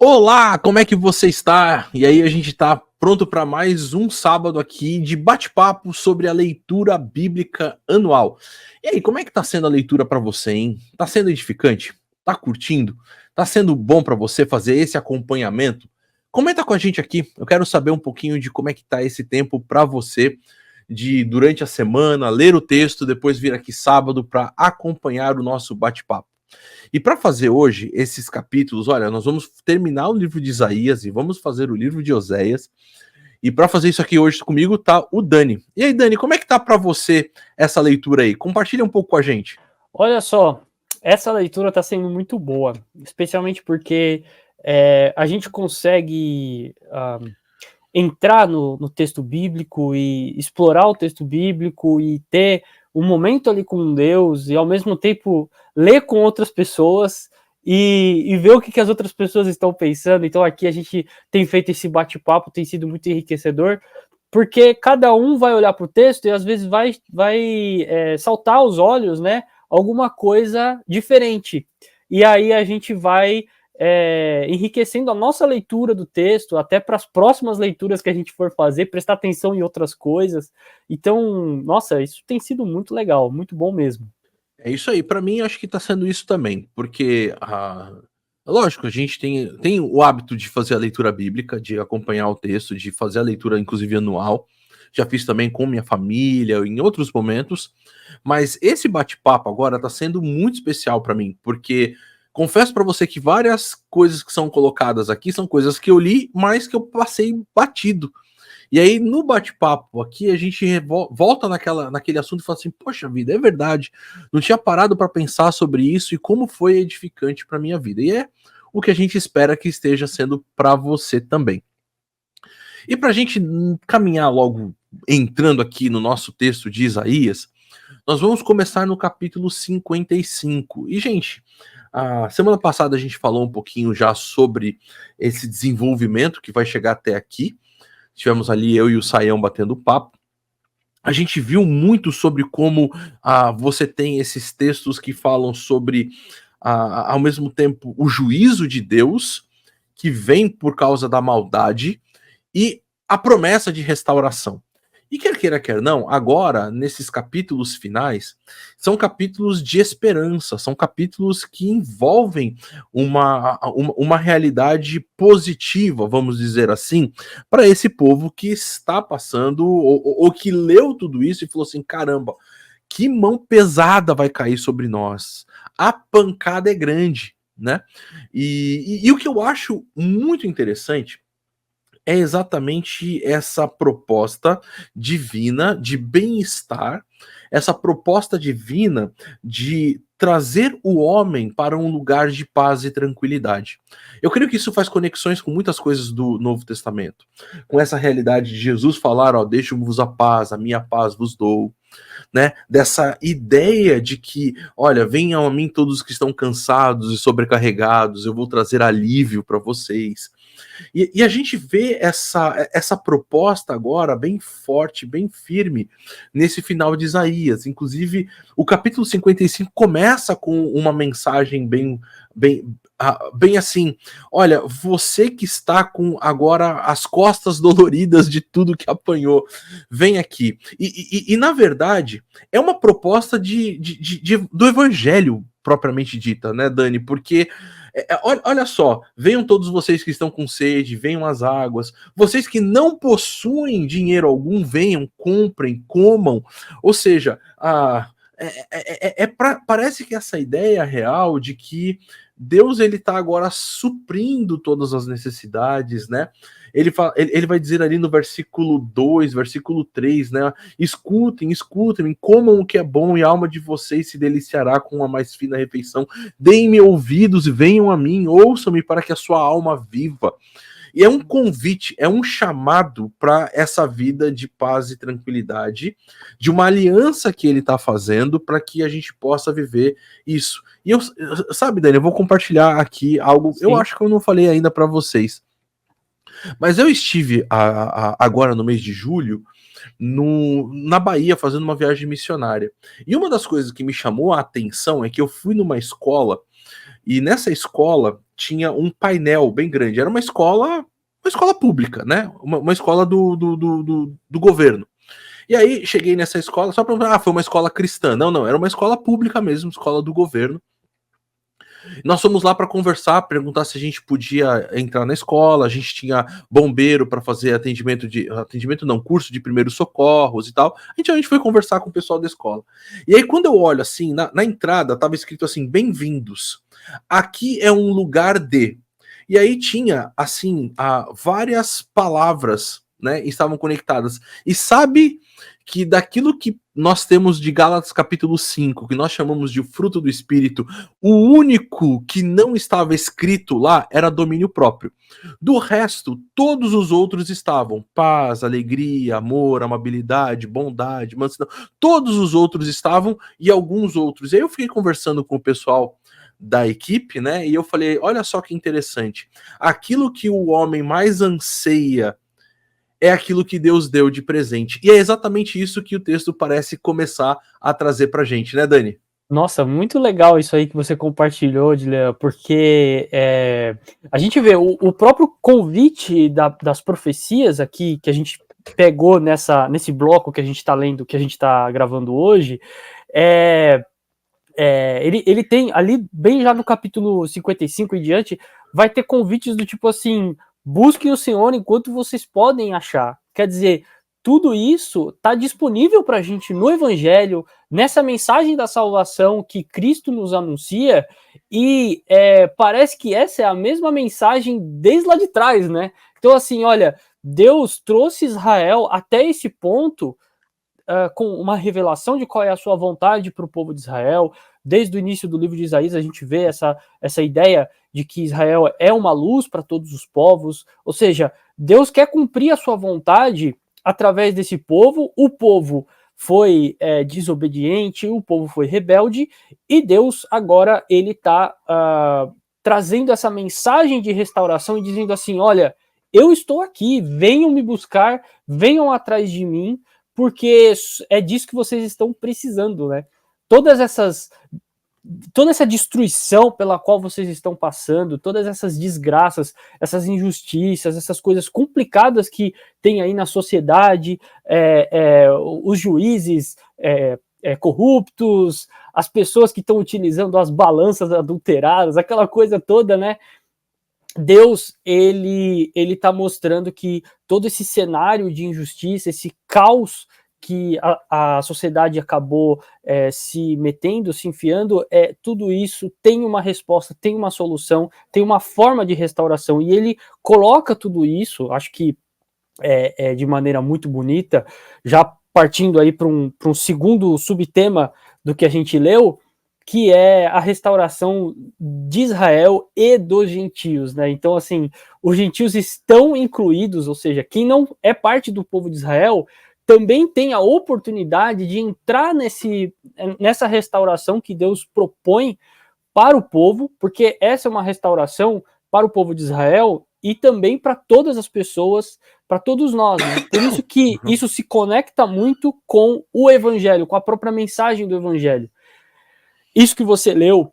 Olá, como é que você está? E aí, a gente está pronto para mais um sábado aqui de bate-papo sobre a leitura bíblica anual. E aí, como é que está sendo a leitura para você, hein? Tá sendo edificante? Tá curtindo? Tá sendo bom para você fazer esse acompanhamento? Comenta com a gente aqui. Eu quero saber um pouquinho de como é que tá esse tempo para você de durante a semana ler o texto, depois vir aqui sábado para acompanhar o nosso bate-papo. E para fazer hoje esses capítulos, olha, nós vamos terminar o livro de Isaías e vamos fazer o livro de Oséias. E para fazer isso aqui hoje comigo tá o Dani. E aí, Dani, como é que tá para você essa leitura aí? Compartilha um pouco com a gente. Olha só, essa leitura está sendo muito boa, especialmente porque a gente consegue entrar no texto bíblico e explorar o texto bíblico e ter um momento ali com Deus e ao mesmo tempo ler com outras pessoas e ver o que as outras pessoas estão pensando. Então aqui a gente tem feito esse bate-papo, tem sido muito enriquecedor, porque cada um vai olhar para o texto e às vezes vai saltar aos olhos, né, alguma coisa diferente. E aí a gente vai enriquecendo a nossa leitura do texto, até para as próximas leituras que a gente for fazer, prestar atenção em outras coisas. Então, nossa, isso tem sido muito legal, muito bom mesmo. É isso aí, para mim acho que tá sendo isso também, porque lógico, a gente tem o hábito de fazer a leitura bíblica, de acompanhar o texto, de fazer a leitura inclusive anual. Já fiz também com minha família, em outros momentos, mas esse bate-papo agora tá sendo muito especial para mim, porque confesso para você que várias coisas que são colocadas aqui são coisas que eu li, mas que eu passei batido. E aí, no bate-papo aqui, a gente volta naquele assunto e fala assim: poxa vida, é verdade, não tinha parado para pensar sobre isso e como foi edificante para minha vida. E é o que a gente espera que esteja sendo para você também. E para a gente caminhar logo, entrando aqui no nosso texto de Isaías, nós vamos começar no capítulo 55. E, gente, a semana passada a gente falou um pouquinho já sobre esse desenvolvimento que vai chegar até aqui. Tivemos ali eu e o Saião batendo papo. A gente viu muito sobre como você tem esses textos que falam sobre, ao mesmo tempo, o juízo de Deus, que vem por causa da maldade, e a promessa de restauração. E quer queira, quer não, agora, nesses capítulos finais, são capítulos de esperança, são capítulos que envolvem uma realidade positiva, vamos dizer assim, para esse povo que está passando, ou que leu tudo isso e falou assim: caramba, que mão pesada vai cair sobre nós. A pancada é grande, né? E o que eu acho muito interessante é exatamente essa proposta divina de bem-estar, essa proposta divina de trazer o homem para um lugar de paz e tranquilidade. Eu creio que isso faz conexões com muitas coisas do Novo Testamento, com essa realidade de Jesus falar: ó, deixo-vos a paz, a minha paz vos dou, né? Dessa ideia de que, olha, venham a mim todos os que estão cansados e sobrecarregados, eu vou trazer alívio para vocês. E a gente vê essa proposta agora bem forte, bem firme, nesse final de Isaías. Inclusive, o capítulo 55 começa com uma mensagem bem assim: olha, você que está com agora as costas doloridas de tudo que apanhou, vem aqui. E na verdade, é uma proposta do evangelho propriamente dita, né, Dani? Porque olha só, venham todos vocês que estão com sede, venham às águas. Vocês que não possuem dinheiro algum, venham, comprem, comam. Ou seja, parece que essa ideia real de que Deus ele está agora suprindo todas as necessidades, né? Ele vai dizer ali no versículo 2, versículo 3, né? Escutem, escutem, comam o que é bom e a alma de vocês se deliciará com a mais fina refeição. Deem-me ouvidos e venham a mim, ouçam-me para que a sua alma viva. E é um convite, é um chamado para essa vida de paz e tranquilidade, de uma aliança que ele está fazendo para que a gente possa viver isso. E sabe, Dani, eu vou compartilhar aqui algo. Sim. Eu acho que eu não falei ainda para vocês, mas eu estive agora no mês de julho na Bahia fazendo uma viagem missionária. E uma das coisas que me chamou a atenção é que eu fui numa escola, e nessa escola tinha um painel bem grande. Era uma escola pública, né? Uma escola do governo. E aí cheguei nessa escola, só para foi uma escola cristã. Não, era uma escola pública mesmo, escola do governo. Nós fomos lá para conversar, perguntar se a gente podia entrar na escola. A gente tinha bombeiro para fazer curso de primeiros socorros e tal. A gente foi conversar com o pessoal da escola. E aí quando eu olho assim, na entrada estava escrito assim: bem-vindos. Aqui é um lugar de. E aí tinha assim várias palavras, né, estavam conectadas. E sabe que daquilo que nós temos de Gálatas capítulo 5, que nós chamamos de fruto do Espírito, o único que não estava escrito lá era domínio próprio. Do resto, todos os outros estavam: paz, alegria, amor, amabilidade, bondade, mansidão. Todos os outros estavam, e alguns outros. E aí eu fiquei conversando com o pessoal da equipe, né? E eu falei: olha só que interessante. Aquilo que o homem mais anseia é aquilo que Deus deu de presente. E é exatamente isso que o texto parece começar a trazer pra gente, né, Dani? Nossa, muito legal isso aí que você compartilhou, Dilean, porque a gente vê o próprio convite das profecias aqui, que a gente pegou nesse bloco que a gente está lendo, que a gente está gravando hoje, ele tem ali, bem já no capítulo 55 e diante, vai ter convites do tipo assim: busquem o Senhor enquanto vocês podem achar. Quer dizer, tudo isso está disponível para a gente no Evangelho, nessa mensagem da salvação que Cristo nos anuncia, e parece que essa é a mesma mensagem desde lá de trás, né? Então, assim, olha, Deus trouxe Israel até esse ponto com uma revelação de qual é a sua vontade para o povo de Israel. Desde o início do livro de Isaías, a gente vê essa ideia de que Israel é uma luz para todos os povos, ou seja, Deus quer cumprir a sua vontade através desse povo. O povo foi desobediente, o povo foi rebelde, e Deus agora ele está trazendo essa mensagem de restauração e dizendo assim: olha, eu estou aqui, venham me buscar, venham atrás de mim, porque é disso que vocês estão precisando, né? Toda essa destruição pela qual vocês estão passando, todas essas desgraças, essas injustiças, essas coisas complicadas que tem aí na sociedade, os juízes corruptos, as pessoas que estão utilizando as balanças adulteradas, aquela coisa toda, né? Deus, ele está mostrando que todo esse cenário de injustiça, esse caos que a sociedade acabou se metendo, se enfiando, tudo isso tem uma resposta, tem uma solução, tem uma forma de restauração, e ele coloca tudo isso, acho que de maneira muito bonita, já partindo aí para um segundo subtema do que a gente leu, que é a restauração de Israel e dos gentios, né? Então, assim, os gentios estão incluídos, ou seja, quem não é parte do povo de Israel também tem a oportunidade de entrar nessa restauração que Deus propõe para o povo, porque essa é uma restauração para o povo de Israel e também para todas as pessoas, para todos nós, né? Por isso que isso se conecta muito com o Evangelho, com a própria mensagem do Evangelho. Isso que você leu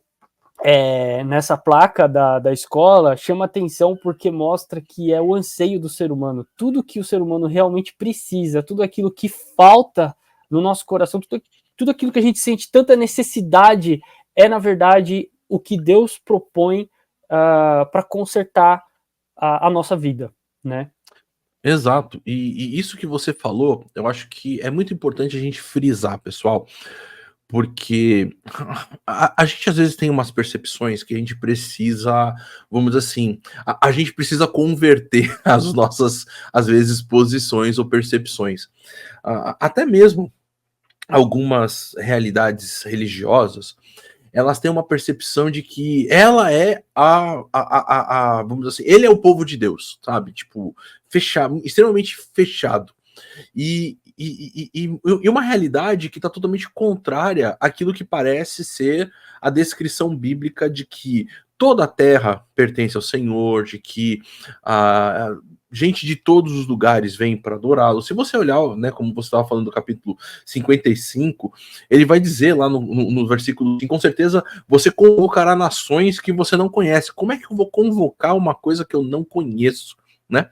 nessa placa da escola chama atenção porque mostra que é o anseio do ser humano. Tudo que o ser humano realmente precisa, tudo aquilo que falta no nosso coração, tudo aquilo que a gente sente tanta necessidade, na verdade, o que Deus propõe para consertar a nossa vida, né? Exato. E isso que você falou, eu acho que é muito importante a gente frisar, pessoal, porque a gente às vezes tem umas percepções que a gente precisa, vamos dizer assim, a gente precisa converter as nossas, às vezes, posições ou percepções. Até mesmo algumas realidades religiosas, elas têm uma percepção de que ela é vamos dizer assim, ele é o povo de Deus, sabe? Tipo, fechado, extremamente fechado. E uma realidade que está totalmente contrária àquilo que parece ser a descrição bíblica de que toda a terra pertence ao Senhor, de que gente de todos os lugares vem para adorá-lo. Se você olhar, né, como você estava falando do capítulo 55, ele vai dizer lá no versículo 5, com certeza você convocará nações que você não conhece. Como é que eu vou convocar uma coisa que eu não conheço, né?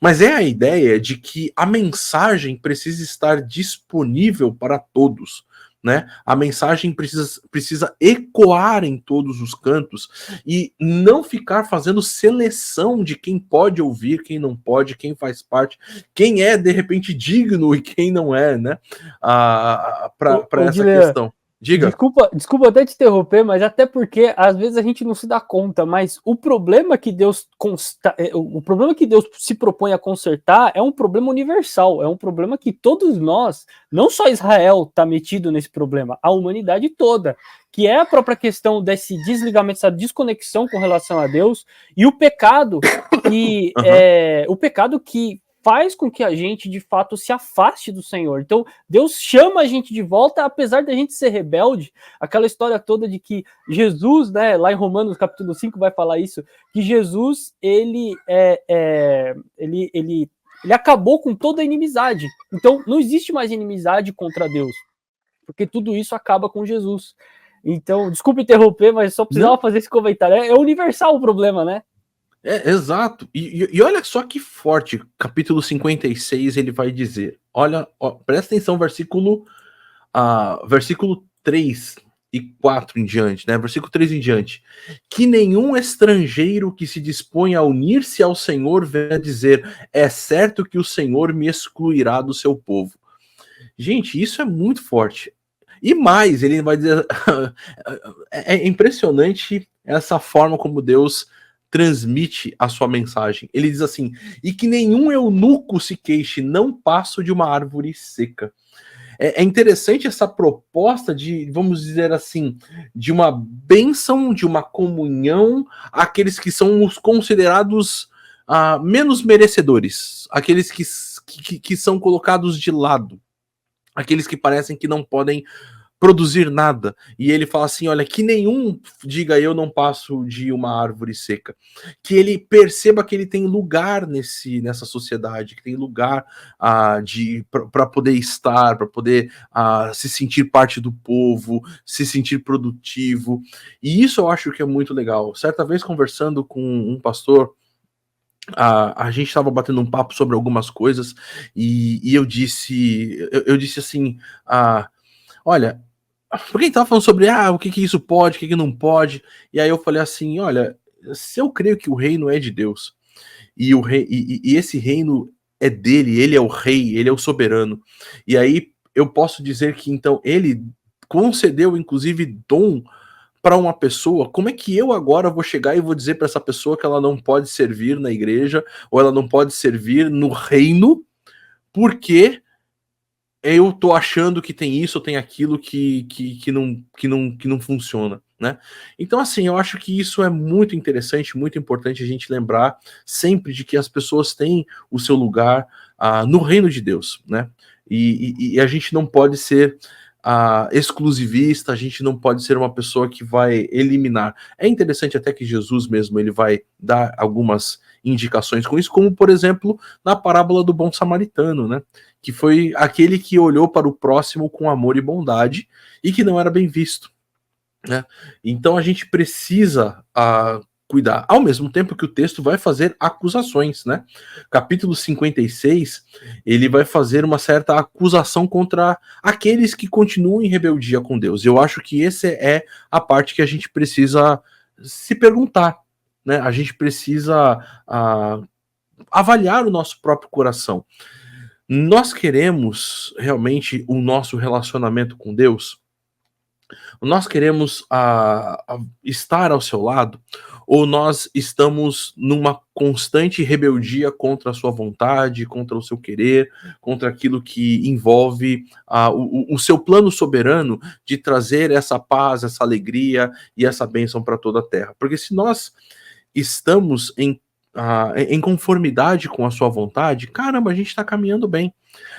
Mas é a ideia de que a mensagem precisa estar disponível para todos, né? A mensagem precisa ecoar em todos os cantos e não ficar fazendo seleção de quem pode ouvir, quem não pode, quem faz parte, quem é de repente digno e quem não é, né? Para essa questão. Diga. Desculpa até te interromper, mas até porque às vezes a gente não se dá conta, mas o problema que Deus se propõe a consertar é um problema universal, é um problema que todos nós, não só Israel está metido nesse problema, a humanidade toda, que é a própria questão desse desligamento, essa desconexão com relação a Deus e o pecado que faz com que a gente, de fato, se afaste do Senhor. Então, Deus chama a gente de volta, apesar da gente ser rebelde. Aquela história toda de que Jesus, né, lá em Romanos capítulo 5 vai falar isso, que Jesus, ele acabou com toda a inimizade. Então, não existe mais inimizade contra Deus, porque tudo isso acaba com Jesus. Então, desculpa interromper, mas só precisava fazer esse comentário. É universal o problema, né? Exato. E olha só que forte, capítulo 56, ele vai dizer. Olha, presta atenção, versículo 3 e 4 em diante, né? Versículo 3 em diante. Que nenhum estrangeiro que se disponha a unir-se ao Senhor venha dizer: é certo que o Senhor me excluirá do seu povo. Gente, isso é muito forte. E mais, ele vai dizer. É impressionante essa forma como Deus transmite a sua mensagem. Ele diz assim: e que nenhum eunuco se queixe, não passo de uma árvore seca. É interessante essa proposta de, vamos dizer assim, de uma bênção, de uma comunhão àqueles que são os considerados menos merecedores, aqueles que são colocados de lado, aqueles que parecem que não podem produzir nada. E ele fala assim: olha, que nenhum diga eu não passo de uma árvore seca. Que ele perceba que ele tem lugar nessa sociedade, que tem lugar para poder estar, para poder se sentir parte do povo, se sentir produtivo. E isso eu acho que é muito legal. Certa vez, conversando com um pastor, a gente estava batendo um papo sobre algumas coisas e eu disse assim, olha, porque a gente tava falando sobre o que isso pode, o que não pode, e aí eu falei assim: olha, se eu creio que o reino é de Deus, e esse reino é dele, ele é o rei, ele é o soberano, e aí eu posso dizer que então ele concedeu inclusive dom para uma pessoa, como é que eu agora vou chegar e vou dizer para essa pessoa que ela não pode servir na igreja, ou ela não pode servir no reino, porque eu tô achando que tem isso ou tem aquilo que não funciona, né? Então, assim, eu acho que isso é muito interessante, muito importante a gente lembrar sempre de que as pessoas têm o seu lugar no reino de Deus, né? E a gente não pode ser exclusivista, a gente não pode ser uma pessoa que vai eliminar. É interessante até que Jesus mesmo, ele vai dar algumas indicações com isso, como, por exemplo, na parábola do bom samaritano, né? Que foi aquele que olhou para o próximo com amor e bondade e que não era bem visto, né? Então a gente precisa cuidar, ao mesmo tempo que o texto vai fazer acusações, né? Capítulo 56, ele vai fazer uma certa acusação contra aqueles que continuam em rebeldia com Deus. Eu acho que essa é a parte que a gente precisa se perguntar, né? A gente precisa avaliar o nosso próprio coração. Nós queremos realmente o nosso relacionamento com Deus? Nós queremos estar ao seu lado? Ou nós estamos numa constante rebeldia contra a sua vontade, contra o seu querer, contra aquilo que envolve o seu plano soberano de trazer essa paz, essa alegria e essa bênção para toda a terra? Porque se nós estamos em conformidade com a sua vontade, caramba, a gente está caminhando bem.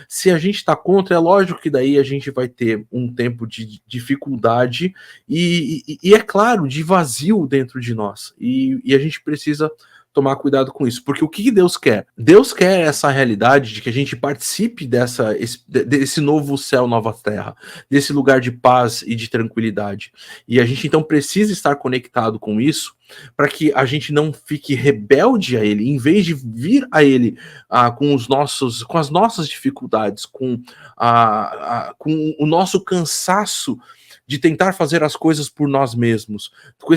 Se a gente está contra, é lógico que daí a gente vai ter um tempo de dificuldade e é claro, de vazio dentro de nós. E a gente precisa tomar cuidado com isso, porque o que Deus quer? Deus quer essa realidade de que a gente participe desse novo céu, nova terra, desse lugar de paz e de tranquilidade. E a gente então precisa estar conectado com isso para que a gente não fique rebelde a Ele, em vez de vir a Ele com as nossas dificuldades, com o nosso cansaço de tentar fazer as coisas por nós mesmos, com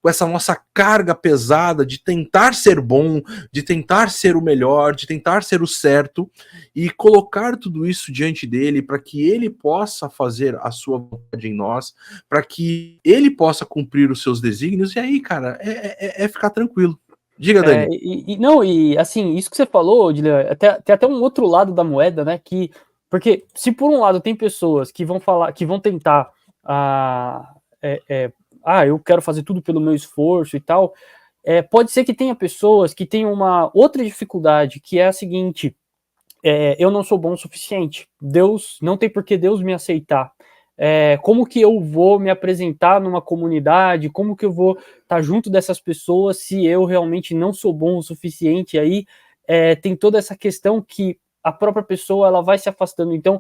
essa nossa carga pesada de tentar ser bom, de tentar ser o melhor, de tentar ser o certo, e colocar tudo isso diante dele para que ele possa fazer a sua vontade em nós, para que ele possa cumprir os seus desígnios, e aí, cara, é ficar tranquilo. Diga, Dani. Não, assim, isso que você falou, Odilon, tem até um outro lado da moeda, né, porque se por um lado tem pessoas que vão falar, que vão tentar eu quero fazer tudo pelo meu esforço e tal, pode ser que tenha pessoas que tenham uma outra dificuldade, que é a seguinte: eu não sou bom o suficiente, Deus, não tem por que Deus me aceitar, como que eu vou me apresentar numa comunidade, como que eu vou estar junto dessas pessoas se eu realmente não sou bom o suficiente? Aí tem toda essa questão que a própria pessoa ela vai se afastando. Então,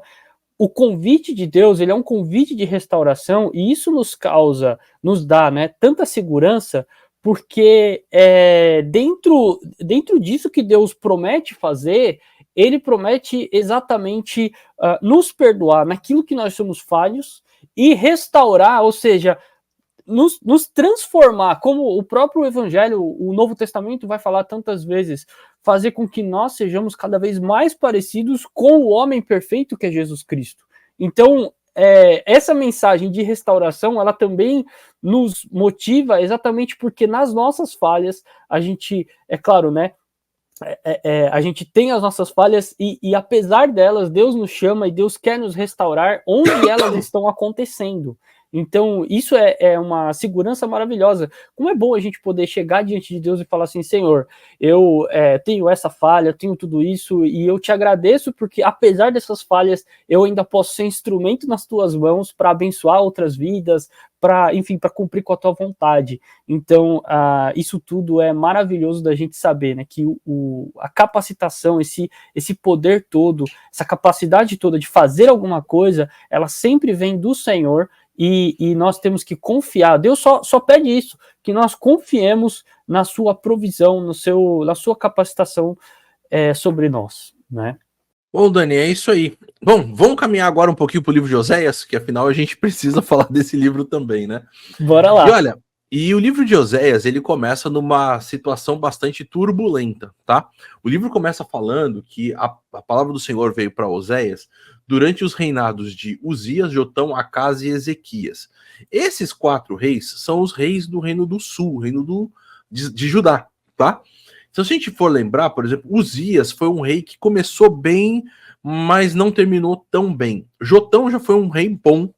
o convite de Deus, ele é um convite de restauração, e isso nos dá, né, tanta segurança, porque dentro disso que Deus promete fazer, ele promete exatamente nos perdoar naquilo que nós somos falhos e restaurar, ou seja, nos transformar, como o próprio Evangelho, o Novo Testamento vai falar tantas vezes, fazer com que nós sejamos cada vez mais parecidos com o homem perfeito que é Jesus Cristo. Então, essa mensagem de restauração, ela também nos motiva exatamente porque nas nossas falhas, a gente, é claro, né, a gente tem as nossas falhas e apesar delas, Deus nos chama e Deus quer nos restaurar onde elas estão acontecendo. Então, isso é uma segurança maravilhosa. Como é bom a gente poder chegar diante de Deus e falar assim: Senhor, eu tenho essa falha, tenho tudo isso, e eu te agradeço porque, apesar dessas falhas, eu ainda posso ser instrumento nas tuas mãos para abençoar outras vidas, para cumprir com a tua vontade. Então, isso tudo é maravilhoso da gente saber, né, que a capacitação, esse poder todo, essa capacidade toda de fazer alguma coisa, ela sempre vem do Senhor. E nós temos que confiar. Deus só pede isso, que nós confiemos na sua provisão, na sua capacitação sobre nós, né? Bom, Dani, é isso aí. Bom, vamos caminhar agora um pouquinho para o livro de Oséias, que afinal a gente precisa falar desse livro também, né? Bora lá. E olha, o livro de Oséias, ele começa numa situação bastante turbulenta, tá? O livro começa falando que a palavra do Senhor veio para Oséias durante os reinados de Uzias, Jotão, Acás e Ezequias. Esses 4 reis são os reis do reino do sul, reino de Judá, tá? Então, se a gente for lembrar, por exemplo, Uzias foi um rei que começou bem, mas não terminou tão bem. Jotão já foi um rei bom,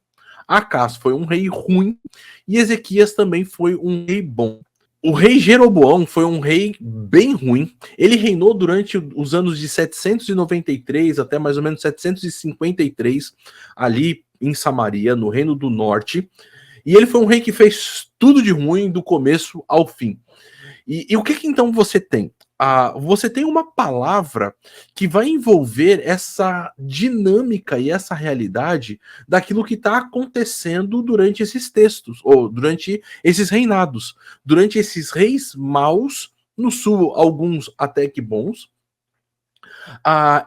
Acás foi um rei ruim, e Ezequias também foi um rei bom. O rei Jeroboão foi um rei bem ruim. Ele reinou durante os anos de 793 até mais ou menos 753, ali em Samaria, no Reino do Norte. E ele foi um rei que fez tudo de ruim do começo ao fim. E o que então você tem? Você tem uma palavra que vai envolver essa dinâmica e essa realidade daquilo que está acontecendo durante esses textos, ou durante esses reinados, durante esses reis maus, no sul alguns até que bons,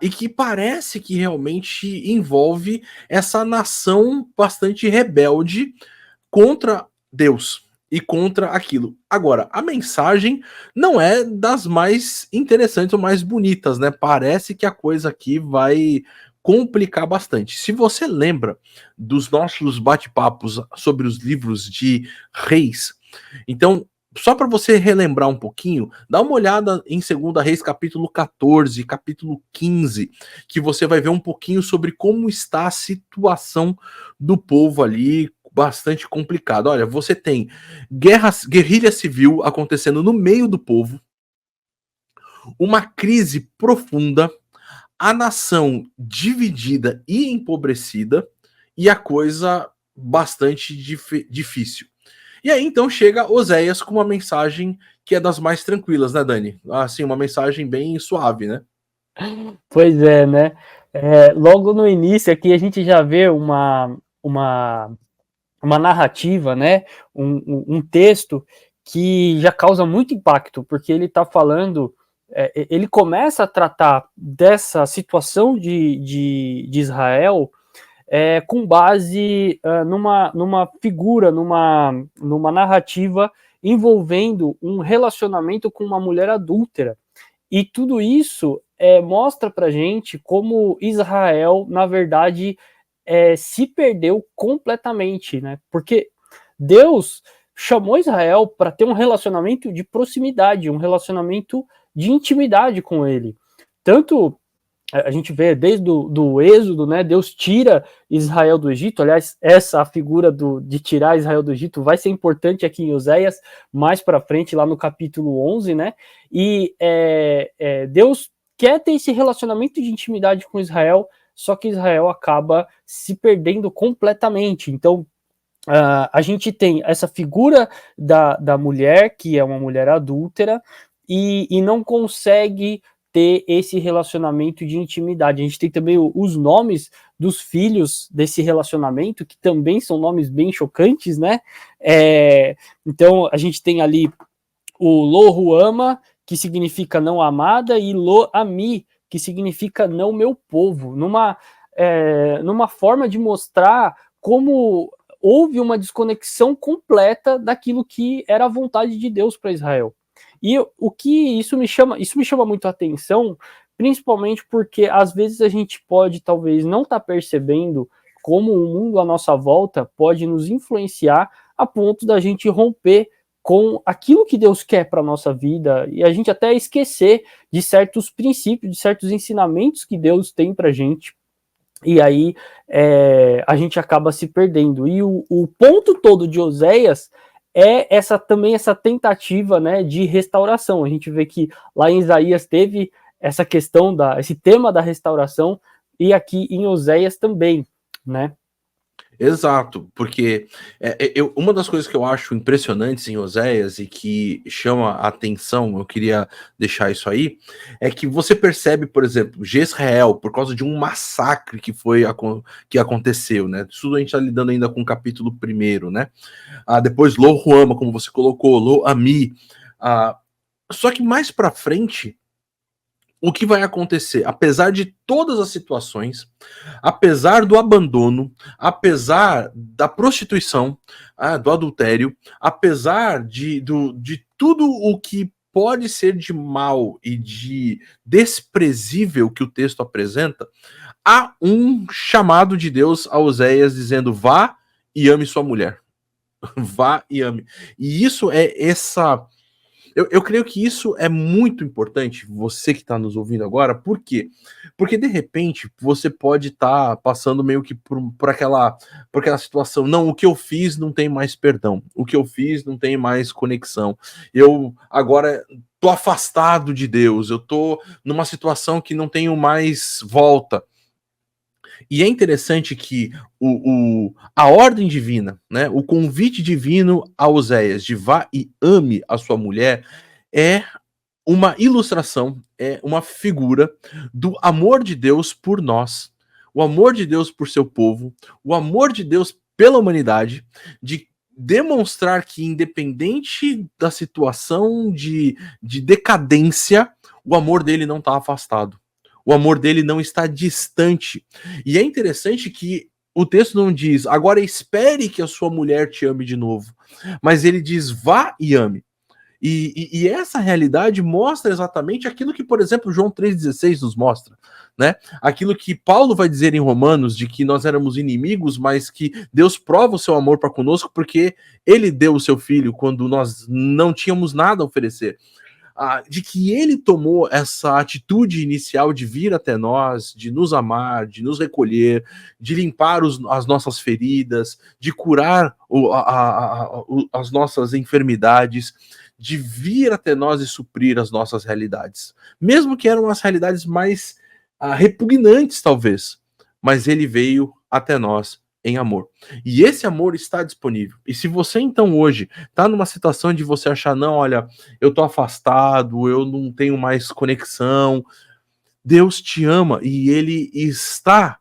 e que parece que realmente envolve essa nação bastante rebelde contra Deus e contra aquilo. Agora, a mensagem não é das mais interessantes ou mais bonitas, né? Parece que a coisa aqui vai complicar bastante. Se você lembra dos nossos bate-papos sobre os livros de reis, então, só para você relembrar um pouquinho, dá uma olhada em 2 Reis capítulo 14, capítulo 15, que você vai ver um pouquinho sobre como está a situação do povo ali, bastante complicado. Olha, você tem guerrilha civil acontecendo no meio do povo, uma crise profunda, a nação dividida e empobrecida, e a coisa bastante difícil. E aí então chega Oséias com uma mensagem que é das mais tranquilas, né, Dani? Assim, uma mensagem bem suave, né? Pois é, né? Logo no início aqui a gente já vê uma, uma narrativa, né? Um texto que já causa muito impacto, porque ele está falando, ele começa a tratar dessa situação de Israel com base numa figura, numa narrativa envolvendo um relacionamento com uma mulher adúltera. E tudo isso mostra para gente como Israel, na verdade, se perdeu completamente, né? Porque Deus chamou Israel para ter um relacionamento de proximidade, um relacionamento de intimidade com ele. Tanto a gente vê desde do Êxodo, né? Deus tira Israel do Egito. Aliás, essa figura de tirar Israel do Egito vai ser importante aqui em Oséias, mais para frente, lá no capítulo 11, né? E Deus quer ter esse relacionamento de intimidade com Israel, só que Israel acaba se perdendo completamente. Então, a gente tem essa figura da mulher, que é uma mulher adúltera, e não consegue ter esse relacionamento de intimidade. A gente tem também os nomes dos filhos desse relacionamento, que também são nomes bem chocantes, né? Então, a gente tem ali o Lo-Ruama, que significa não amada, e Lo-Ami, que significa não meu povo, numa forma de mostrar como houve uma desconexão completa daquilo que era a vontade de Deus para Israel. E o que isso me chama muito a atenção, principalmente porque às vezes a gente pode talvez não estar percebendo como o mundo à nossa volta pode nos influenciar a ponto da gente romper com aquilo que Deus quer para a nossa vida e a gente até esquecer de certos princípios, de certos ensinamentos que Deus tem para a gente. E aí a gente acaba se perdendo. E o ponto todo de Oséias é também essa tentativa, né, de restauração. A gente vê que lá em Isaías teve essa questão, esse tema da restauração, e aqui em Oséias também, né? Exato, porque uma das coisas que eu acho impressionantes em Oséias e que chama a atenção, eu queria deixar isso aí, é que você percebe, por exemplo, Jezreel, por causa de um massacre que aconteceu, né? Isso a gente está lidando ainda com o capítulo 1, né? Depois Lo-Ruama, como você colocou, Lo-Ami. Só que mais para frente, o que vai acontecer? Apesar de todas as situações, apesar do abandono, apesar da prostituição, do adultério, apesar de tudo o que pode ser de mal e de desprezível que o texto apresenta, há um chamado de Deus a Oséias dizendo: vá e ame sua mulher. Vá e ame. E isso é essa... Eu creio que isso é muito importante, você que está nos ouvindo agora, por quê? Porque de repente você pode estar passando meio que por aquela situação, não, o que eu fiz não tem mais perdão, o que eu fiz não tem mais conexão, eu agora tô afastado de Deus, eu tô numa situação que não tenho mais volta. E é interessante que a ordem divina, né, o convite divino a Oséias de vá e ame a sua mulher é uma ilustração, é uma figura do amor de Deus por nós, o amor de Deus por seu povo, o amor de Deus pela humanidade, de demonstrar que independente da situação de decadência, o amor dele não está afastado. O amor dele não está distante. E é interessante que o texto não diz, agora espere que a sua mulher te ame de novo. Mas ele diz, vá e ame. E essa realidade mostra exatamente aquilo que, por exemplo, João 3,16 nos mostra, né? Aquilo que Paulo vai dizer em Romanos, de que nós éramos inimigos, mas que Deus prova o seu amor para conosco, porque ele deu o seu filho quando nós não tínhamos nada a oferecer. De que ele tomou essa atitude inicial de vir até nós, de nos amar, de nos recolher, de limpar as nossas feridas, de curar as nossas enfermidades, de vir até nós e suprir as nossas realidades. Mesmo que eram as realidades mais repugnantes, talvez, mas ele veio até nós em amor. E esse amor está disponível. E se você então hoje está numa situação de você achar, não, olha, eu tô afastado, eu não tenho mais conexão, Deus te ama e ele está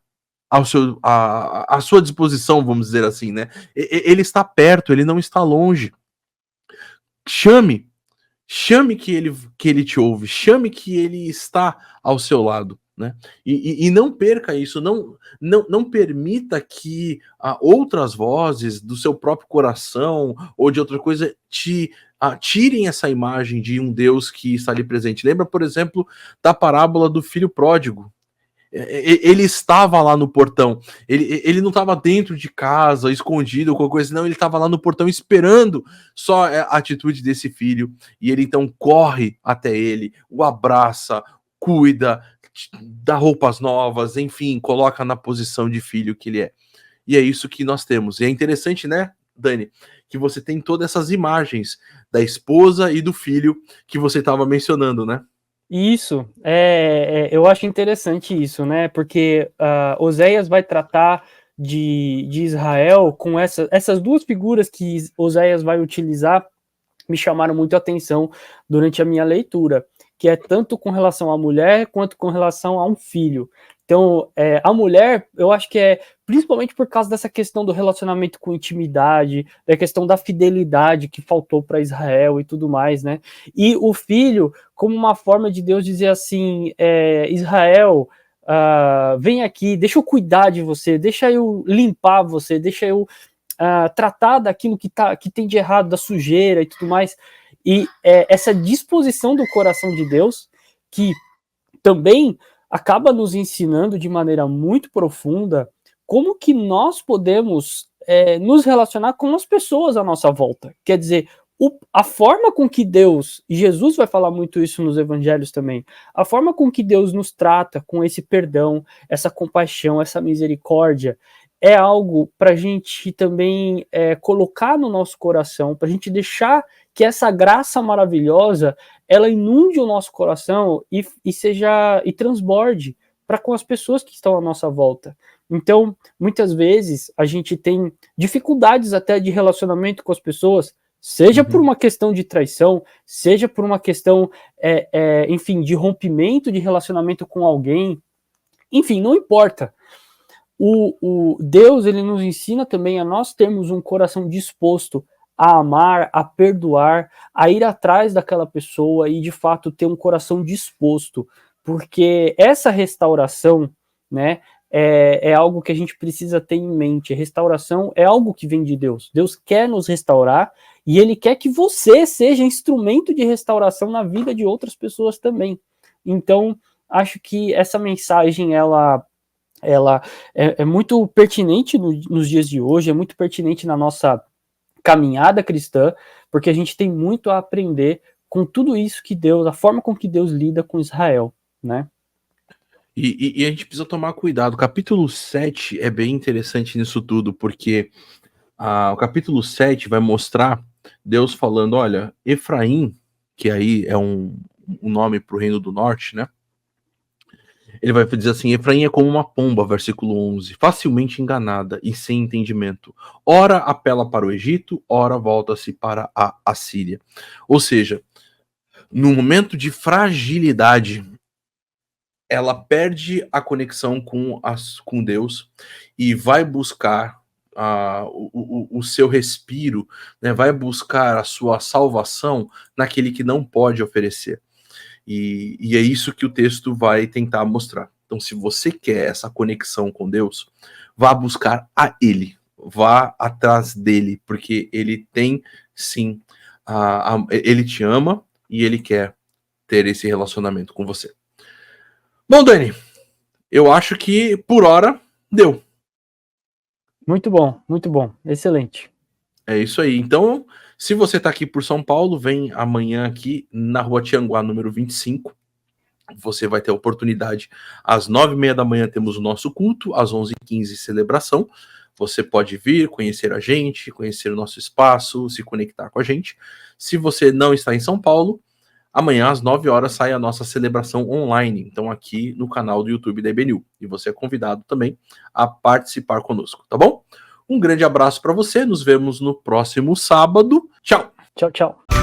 à sua disposição, vamos dizer assim, né? Ele está perto, ele não está longe. Chame, chame que ele te ouve, chame que ele está ao seu lado. Né? E não perca isso, não permita que outras vozes do seu próprio coração ou de outra coisa tirem essa imagem de um Deus que está ali presente. Lembra, por exemplo, da parábola do filho pródigo. Ele estava lá no portão, ele não estava dentro de casa, escondido, ou qualquer coisa, não, ele estava lá no portão esperando só a atitude desse filho, e ele então corre até ele, o abraça, cuida, dá roupas novas, enfim, coloca na posição de filho que ele é. E é isso que nós temos. E é interessante, né, Dani, que você tem todas essas imagens da esposa e do filho que você estava mencionando, né? Isso, eu acho interessante isso, né? Porque Oséias vai tratar de Israel com essas duas figuras que Oséias vai utilizar, me chamaram muito a atenção durante a minha leitura, que é tanto com relação à mulher quanto com relação a um filho. Então, a mulher, eu acho que é principalmente por causa dessa questão do relacionamento com intimidade, da questão da fidelidade que faltou para Israel e tudo mais, né? E o filho, como uma forma de Deus dizer assim, Israel, vem aqui, deixa eu cuidar de você, deixa eu limpar você, deixa eu tratar daquilo que tem de errado, da sujeira e tudo mais. E essa disposição do coração de Deus, que também acaba nos ensinando de maneira muito profunda como que nós podemos nos relacionar com as pessoas à nossa volta. Quer dizer, a forma com que Deus, e Jesus vai falar muito isso nos evangelhos também, a forma com que Deus nos trata com esse perdão, essa compaixão, essa misericórdia, é algo para a gente também colocar no nosso coração, para a gente deixar que essa graça maravilhosa ela inunde o nosso coração e transborde para com as pessoas que estão à nossa volta. Então, muitas vezes a gente tem dificuldades até de relacionamento com as pessoas, seja por uma questão de traição, seja por uma questão, enfim, de rompimento de relacionamento com alguém, enfim, não importa. O Deus, ele nos ensina também a nós termos um coração disposto a amar, a perdoar, a ir atrás daquela pessoa e, de fato, ter um coração disposto, porque essa restauração, né, é algo que a gente precisa ter em mente. A restauração é algo que vem de Deus. Deus quer nos restaurar e Ele quer que você seja instrumento de restauração na vida de outras pessoas também. Então, acho que essa mensagem, ela é muito pertinente nos dias de hoje, é muito pertinente na nossa caminhada cristã, porque a gente tem muito a aprender com tudo isso que Deus, a forma com que Deus lida com Israel, né? E a gente precisa tomar cuidado. O capítulo 7 é bem interessante nisso tudo, porque o capítulo 7 vai mostrar Deus falando, olha, Efraim, que aí é um nome para o reino do norte, né? Ele vai dizer assim, Efraim é como uma pomba, versículo 11, facilmente enganada e sem entendimento. Ora apela para o Egito, ora volta-se para a Assíria. Ou seja, no momento de fragilidade, ela perde a conexão com Deus e vai buscar o seu respiro, né? Vai buscar a sua salvação naquele que não pode oferecer. E é isso que o texto vai tentar mostrar. Então, se você quer essa conexão com Deus, vá buscar a Ele, vá atrás dele, porque Ele tem, sim, Ele te ama e Ele quer ter esse relacionamento com você. Bom, Dani, eu acho que por hora deu. Muito bom, excelente. É isso aí. Então, se você está aqui por São Paulo, vem amanhã aqui na Rua Tianguá, número 25. Você vai ter a oportunidade. Às 9h30 da manhã temos o nosso culto, às 11h15 celebração. Você pode vir, conhecer a gente, conhecer o nosso espaço, se conectar com a gente. Se você não está em São Paulo, Amanhã, às 9 horas, sai a nossa celebração online, então aqui no canal do YouTube da EBNU. E você é convidado também a participar conosco, tá bom? Um grande abraço para você, nos vemos no próximo sábado. Tchau! Tchau, tchau.